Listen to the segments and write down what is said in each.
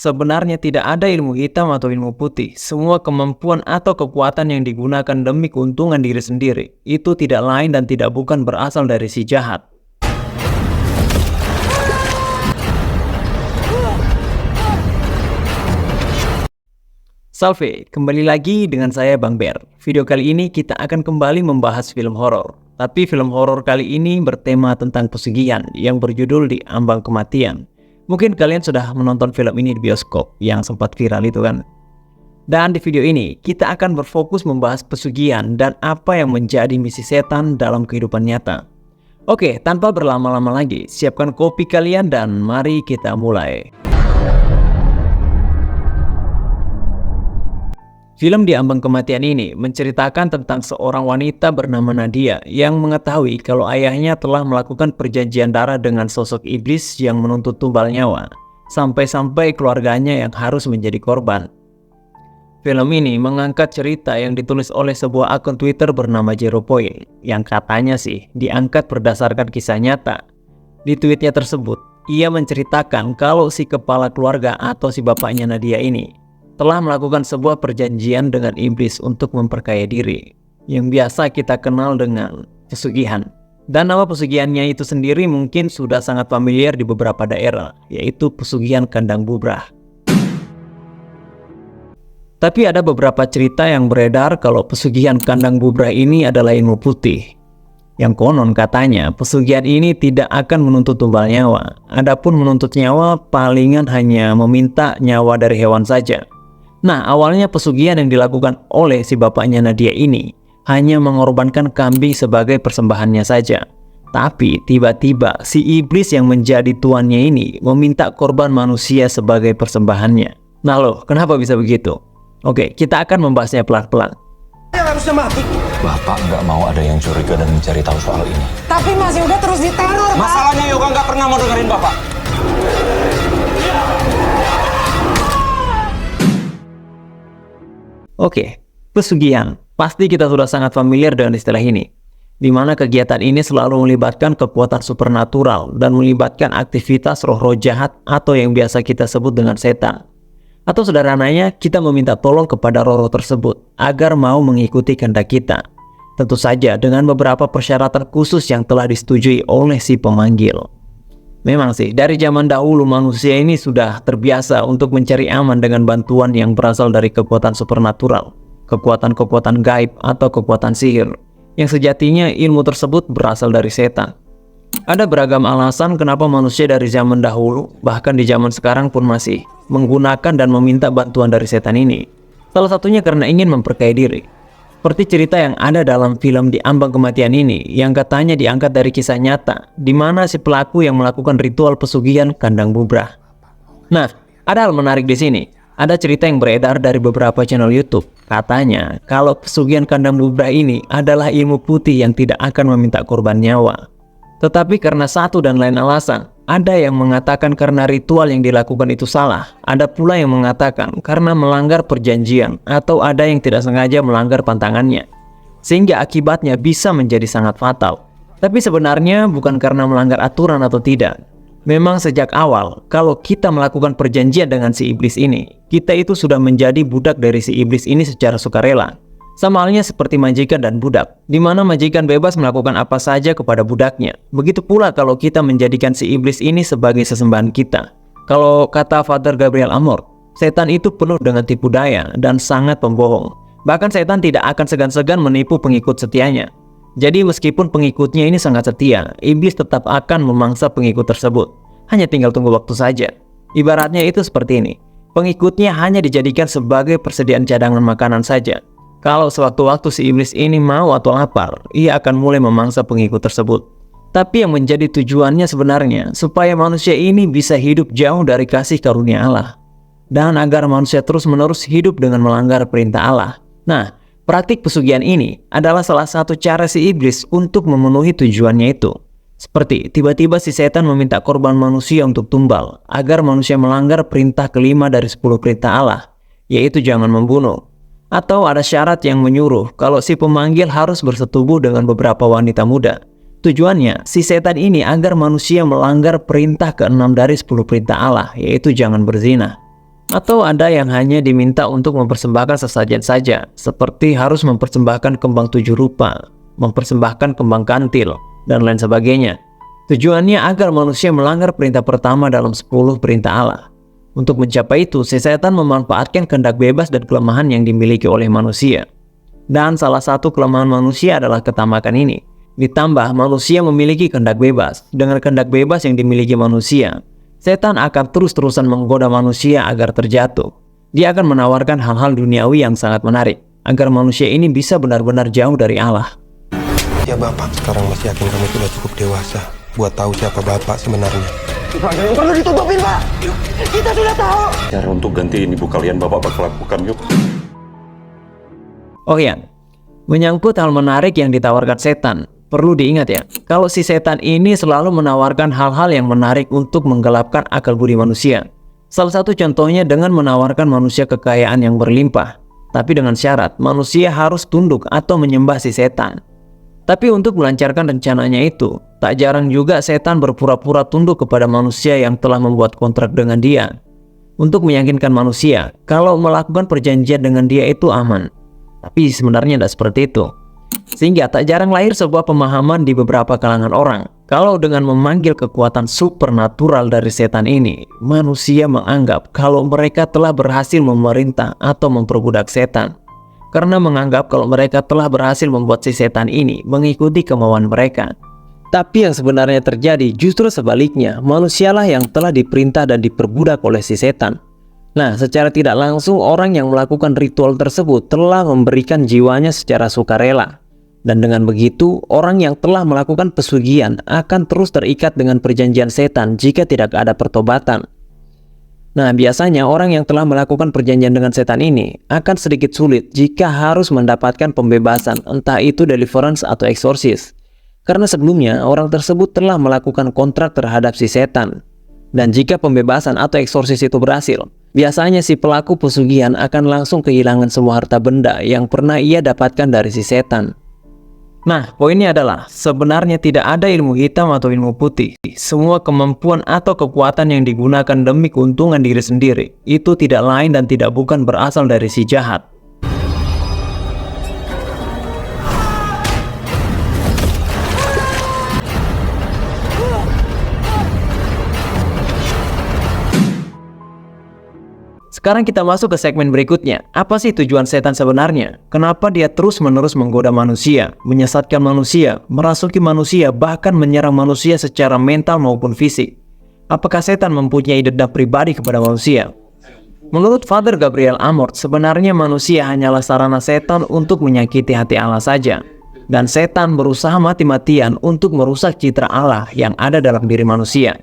Sebenarnya tidak ada ilmu hitam atau ilmu putih. Semua kemampuan atau kekuatan yang digunakan demi keuntungan diri sendiri, itu tidak lain dan tidak bukan berasal dari si jahat. Salve, kembali lagi dengan saya Bang Ber. Video kali ini kita akan kembali membahas film horor. Tapi film horor kali ini bertema tentang pesugihan yang berjudul Di Ambang Kematian. Mungkin kalian sudah menonton film ini di bioskop yang sempat viral itu kan. Dan di video ini kita akan berfokus membahas pesugihan dan apa yang menjadi misi setan dalam kehidupan nyata. Oke, tanpa berlama-lama lagi, siapkan kopi kalian dan mari kita mulai. Film Di Ambang Kematian ini menceritakan tentang seorang wanita bernama Nadia yang mengetahui kalau ayahnya telah melakukan perjanjian darah dengan sosok iblis yang menuntut tumbal nyawa, sampai-sampai keluarganya yang harus menjadi korban. Film ini mengangkat cerita yang ditulis oleh sebuah akun Twitter bernama Zero Point, yang katanya sih diangkat berdasarkan kisah nyata. Di tweetnya tersebut, ia menceritakan kalau si kepala keluarga atau si bapaknya Nadia ini telah melakukan sebuah perjanjian dengan iblis untuk memperkaya diri, yang biasa kita kenal dengan pesugihan. Dan nama pesugihannya itu sendiri mungkin sudah sangat familiar di beberapa daerah, yaitu pesugihan kandang bubrah. Tapi ada beberapa cerita yang beredar kalau pesugihan kandang bubrah ini adalah ilmu putih. Yang konon katanya pesugihan ini tidak akan menuntut tumbal nyawa. Adapun menuntut nyawa palingan hanya meminta nyawa dari hewan saja. Nah, awalnya pesugihan yang dilakukan oleh si bapaknya Nadia ini hanya mengorbankan kambing sebagai persembahannya saja. Tapi tiba-tiba si iblis yang menjadi tuannya ini meminta korban manusia sebagai persembahannya. Nah loh, kenapa bisa begitu? Oke, kita akan membahasnya pelan-pelan. Harusnya mati. Bapak nggak mau ada yang curiga dan mencari tahu soal ini. Tapi Mas Yoga terus diteror, Pak. Masalahnya Yoga nggak pernah mau dengerin Bapak. Oke, pesugihan. Pasti kita sudah sangat familiar dengan istilah ini, di mana kegiatan ini selalu melibatkan kekuatan supernatural dan melibatkan aktivitas roh-roh jahat atau yang biasa kita sebut dengan setan. Atau sederhananya, kita meminta tolong kepada roh-roh tersebut agar mau mengikuti kehendak kita. Tentu saja dengan beberapa persyaratan khusus yang telah disetujui oleh si pemanggil. Memang sih, dari zaman dahulu manusia ini sudah terbiasa untuk mencari aman dengan bantuan yang berasal dari kekuatan supernatural, kekuatan-kekuatan gaib atau kekuatan sihir, yang sejatinya ilmu tersebut berasal dari setan. Ada beragam alasan kenapa manusia dari zaman dahulu, bahkan di zaman sekarang pun masih menggunakan dan meminta bantuan dari setan ini. Salah satunya karena ingin memperkaya diri. Seperti cerita yang ada dalam film Di Ambang Kematian ini, yang katanya diangkat dari kisah nyata, di mana si pelaku yang melakukan ritual pesugihan kandang bubrah. Nah, ada hal menarik di sini. Ada cerita yang beredar dari beberapa channel YouTube. Katanya, kalau pesugihan kandang bubrah ini adalah ilmu putih yang tidak akan meminta korban nyawa. Tetapi karena satu dan lain alasan, ada yang mengatakan karena ritual yang dilakukan itu salah. Ada pula yang mengatakan karena melanggar perjanjian, atau ada yang tidak sengaja melanggar pantangannya, sehingga akibatnya bisa menjadi sangat fatal. Tapi sebenarnya bukan karena melanggar aturan atau tidak. Memang sejak awal, kalau kita melakukan perjanjian dengan si iblis ini, kita itu sudah menjadi budak dari si iblis ini secara sukarela. Sama halnya seperti majikan dan budak, di mana majikan bebas melakukan apa saja kepada budaknya. Begitu pula kalau kita menjadikan si iblis ini sebagai sesembahan kita. Kalau kata Father Gabriel Amor, setan itu penuh dengan tipu daya dan sangat pembohong. Bahkan setan tidak akan segan-segan menipu pengikut setianya. Jadi meskipun pengikutnya ini sangat setia, iblis tetap akan memangsa pengikut tersebut. Hanya tinggal tunggu waktu saja. Ibaratnya itu seperti ini, pengikutnya hanya dijadikan sebagai persediaan cadangan makanan saja. Kalau sewaktu-waktu si iblis ini mau atau lapar, ia akan mulai memangsa pengikut tersebut. Tapi yang menjadi tujuannya sebenarnya supaya manusia ini bisa hidup jauh dari kasih karunia Allah, dan agar manusia terus-menerus hidup dengan melanggar perintah Allah. Nah, praktik pesugihan ini adalah salah satu cara si iblis untuk memenuhi tujuannya itu. Seperti tiba-tiba si setan meminta korban manusia untuk tumbal, agar manusia melanggar perintah kelima dari 10 perintah Allah, yaitu jangan membunuh. Atau ada syarat yang menyuruh kalau si pemanggil harus bersetubuh dengan beberapa wanita muda. Tujuannya, si setan ini agar manusia melanggar perintah ke-6 dari 10 perintah Allah, yaitu jangan berzina. Atau ada yang hanya diminta untuk mempersembahkan sesajen saja, seperti harus mempersembahkan kembang 7 rupa, mempersembahkan kembang kantil, dan lain sebagainya. Tujuannya agar manusia melanggar perintah pertama dalam 10 perintah Allah. Untuk mencapai itu, si setan memanfaatkan kehendak bebas dan kelemahan yang dimiliki oleh manusia. Dan salah satu kelemahan manusia adalah ketamakan ini. Ditambah manusia memiliki kehendak bebas. Dengan kehendak bebas yang dimiliki manusia, setan akan terus-terusan menggoda manusia agar terjatuh. Dia akan menawarkan hal-hal duniawi yang sangat menarik, agar manusia ini bisa benar-benar jauh dari Allah. Ya Bapak, sekarang masih yakin kamu sudah cukup dewasa buat tahu siapa Bapak sebenarnya. Yang perlu ditutupin, Pak. Kita sudah tahu. Cara untuk gantiin ibu kalian Bapak bakal lakukan yuk. Oh ya, menyangkut hal menarik yang ditawarkan setan, perlu diingat ya, kalau si setan ini selalu menawarkan hal-hal yang menarik untuk menggelapkan akal budi manusia. Salah satu contohnya dengan menawarkan manusia kekayaan yang berlimpah, tapi dengan syarat manusia harus tunduk atau menyembah si setan. Tapi untuk melancarkan rencananya itu, tak jarang juga setan berpura-pura tunduk kepada manusia yang telah membuat kontrak dengan dia, untuk meyakinkan manusia kalau melakukan perjanjian dengan dia itu aman. Tapi sebenarnya tidak seperti itu. Sehingga tak jarang lahir sebuah pemahaman di beberapa kalangan orang, kalau dengan memanggil kekuatan supernatural dari setan ini, manusia menganggap kalau mereka telah berhasil memerintah atau memperbudak setan. Karena menganggap kalau mereka telah berhasil membuat si setan ini mengikuti kemauan mereka. Tapi yang sebenarnya terjadi justru sebaliknya, manusialah yang telah diperintah dan diperbudak oleh si setan. Nah, secara tidak langsung orang yang melakukan ritual tersebut telah memberikan jiwanya secara sukarela. Dan dengan begitu, orang yang telah melakukan pesugihan akan terus terikat dengan perjanjian setan jika tidak ada pertobatan. Nah, biasanya orang yang telah melakukan perjanjian dengan setan ini akan sedikit sulit jika harus mendapatkan pembebasan, entah itu deliverance atau eksorsis. Karena sebelumnya orang tersebut telah melakukan kontrak terhadap si setan. Dan jika pembebasan atau eksorsis itu berhasil, biasanya si pelaku pesugihan akan langsung kehilangan semua harta benda yang pernah ia dapatkan dari si setan. Nah, poinnya adalah sebenarnya tidak ada ilmu hitam atau ilmu putih. Semua kemampuan atau kekuatan yang digunakan demi keuntungan diri sendiri itu tidak lain dan tidak bukan berasal dari si jahat. Sekarang kita masuk ke segmen berikutnya. Apa sih tujuan setan sebenarnya? Kenapa dia terus-menerus menggoda manusia, menyesatkan manusia, merasuki manusia, bahkan menyerang manusia secara mental maupun fisik? Apakah setan mempunyai dendam pribadi kepada manusia? Menurut Father Gabriel Amort, sebenarnya manusia hanyalah sarana setan untuk menyakiti hati Allah saja. Dan setan berusaha mati-matian untuk merusak citra Allah yang ada dalam diri manusia.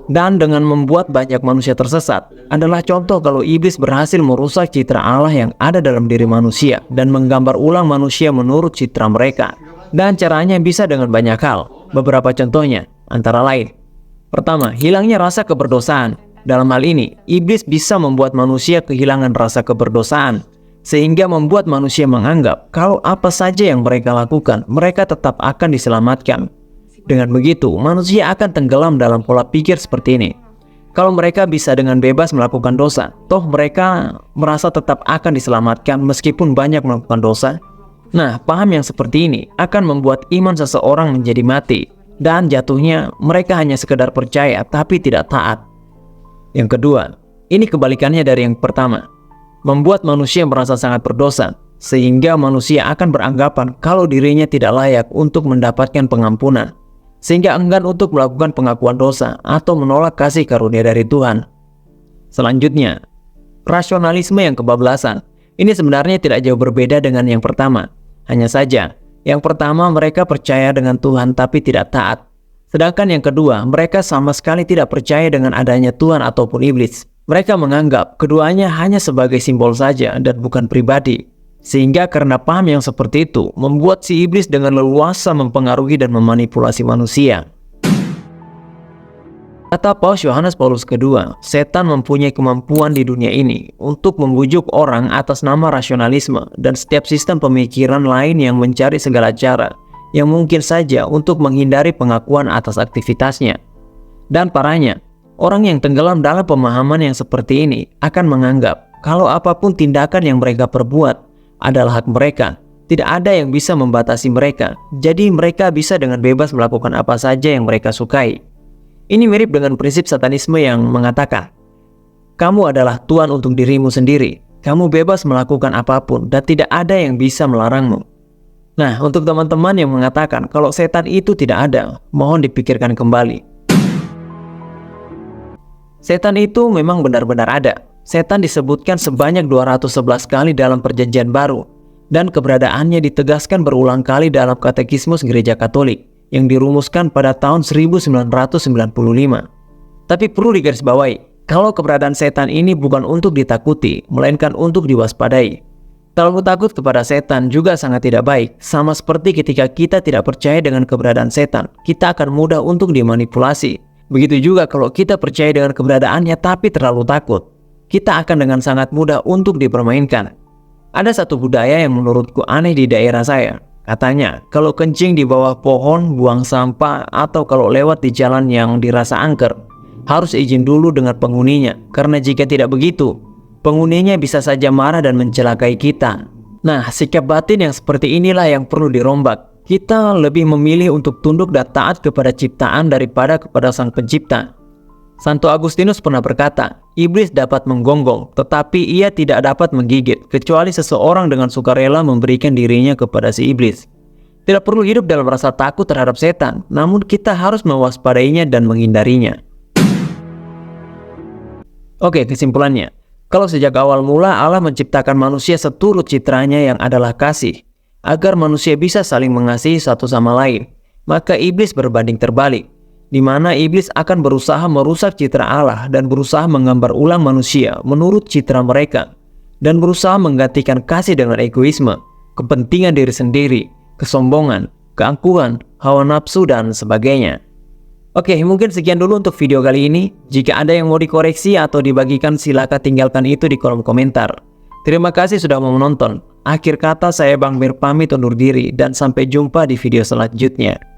Dan dengan membuat banyak manusia tersesat adalah contoh kalau iblis berhasil merusak citra Allah yang ada dalam diri manusia dan menggambar ulang manusia menurut citra mereka. Dan caranya bisa dengan banyak hal. Beberapa contohnya antara lain: pertama, hilangnya rasa keberdosaan. Dalam hal ini, iblis bisa membuat manusia kehilangan rasa keberdosaan, sehingga membuat manusia menganggap kalau apa saja yang mereka lakukan, mereka tetap akan diselamatkan. Dengan begitu, manusia akan tenggelam dalam pola pikir seperti ini. Kalau mereka bisa dengan bebas melakukan dosa, toh mereka merasa tetap akan diselamatkan meskipun banyak melakukan dosa. Nah, paham yang seperti ini akan membuat iman seseorang menjadi mati, dan jatuhnya mereka hanya sekedar percaya tapi tidak taat. Yang kedua, ini kebalikannya dari yang pertama. Membuat manusia merasa sangat berdosa, sehingga manusia akan beranggapan kalau dirinya tidak layak untuk mendapatkan pengampunan, sehingga enggan untuk melakukan pengakuan dosa atau menolak kasih karunia dari Tuhan. Selanjutnya, rasionalisme yang kebablasan. Ini sebenarnya tidak jauh berbeda dengan yang pertama. Hanya saja, yang pertama mereka percaya dengan Tuhan tapi tidak taat. Sedangkan yang kedua, mereka sama sekali tidak percaya dengan adanya Tuhan ataupun iblis. Mereka menganggap keduanya hanya sebagai simbol saja dan bukan pribadi. Sehingga karena paham yang seperti itu, membuat si iblis dengan leluasa mempengaruhi dan memanipulasi manusia. Kata Paus Yohanes Paulus II, setan mempunyai kemampuan di dunia ini untuk membujuk orang atas nama rasionalisme dan setiap sistem pemikiran lain yang mencari segala cara yang mungkin saja untuk menghindari pengakuan atas aktivitasnya. Dan parahnya, Orang yang tenggelam dalam pemahaman yang seperti ini akan menganggap kalau apapun tindakan yang mereka perbuat adalah hak mereka. Tidak ada yang bisa membatasi mereka, jadi mereka bisa dengan bebas melakukan apa saja yang mereka sukai. Ini mirip dengan prinsip satanisme yang mengatakan, kamu adalah Tuhan untuk dirimu sendiri, kamu bebas melakukan apapun dan tidak ada yang bisa melarangmu. Nah, untuk teman-teman yang mengatakan kalau setan itu tidak ada, mohon dipikirkan kembali. Setan itu memang benar-benar ada. Setan disebutkan sebanyak 211 kali dalam Perjanjian Baru, dan keberadaannya ditegaskan berulang kali dalam Katekismus Gereja Katolik yang dirumuskan pada tahun 1995. Tapi perlu digarisbawahi, kalau keberadaan setan ini bukan untuk ditakuti, melainkan untuk diwaspadai. Terlalu takut kepada setan juga sangat tidak baik, sama seperti ketika kita tidak percaya dengan keberadaan setan, kita akan mudah untuk dimanipulasi. Begitu juga kalau kita percaya dengan keberadaannya tapi terlalu takut, kita akan dengan sangat mudah untuk dipermainkan. Ada satu budaya yang menurutku aneh di daerah saya. Katanya, kalau kencing di bawah pohon, buang sampah, atau kalau lewat di jalan yang dirasa angker, harus izin dulu dengan penghuninya. Karena jika tidak begitu, penghuninya bisa saja marah dan mencelakai kita. Nah, sikap batin yang seperti inilah yang perlu dirombak. Kita lebih memilih untuk tunduk dan taat kepada ciptaan daripada kepada Sang Pencipta. Santo Agustinus pernah berkata, iblis dapat menggonggong, tetapi ia tidak dapat menggigit, kecuali seseorang dengan sukarela memberikan dirinya kepada si iblis. Tidak perlu hidup dalam rasa takut terhadap setan, namun kita harus mewaspadainya dan menghindarinya. Oke, kesimpulannya. Kalau sejak awal mula Allah menciptakan manusia seturut citranya yang adalah kasih, agar manusia bisa saling mengasihi satu sama lain, maka iblis berbanding terbalik, di mana iblis akan berusaha merusak citra Allah dan berusaha menggambar ulang manusia menurut citra mereka, dan berusaha menggantikan kasih dengan egoisme, kepentingan diri sendiri, kesombongan, keangkuhan, hawa nafsu, dan sebagainya. Oke, mungkin sekian dulu untuk video kali ini. Jika ada yang mau dikoreksi atau dibagikan, silakan tinggalkan itu di kolom komentar. Terima kasih sudah mau menonton. Akhir kata saya Bang Mir pamit undur diri dan sampai jumpa di video selanjutnya.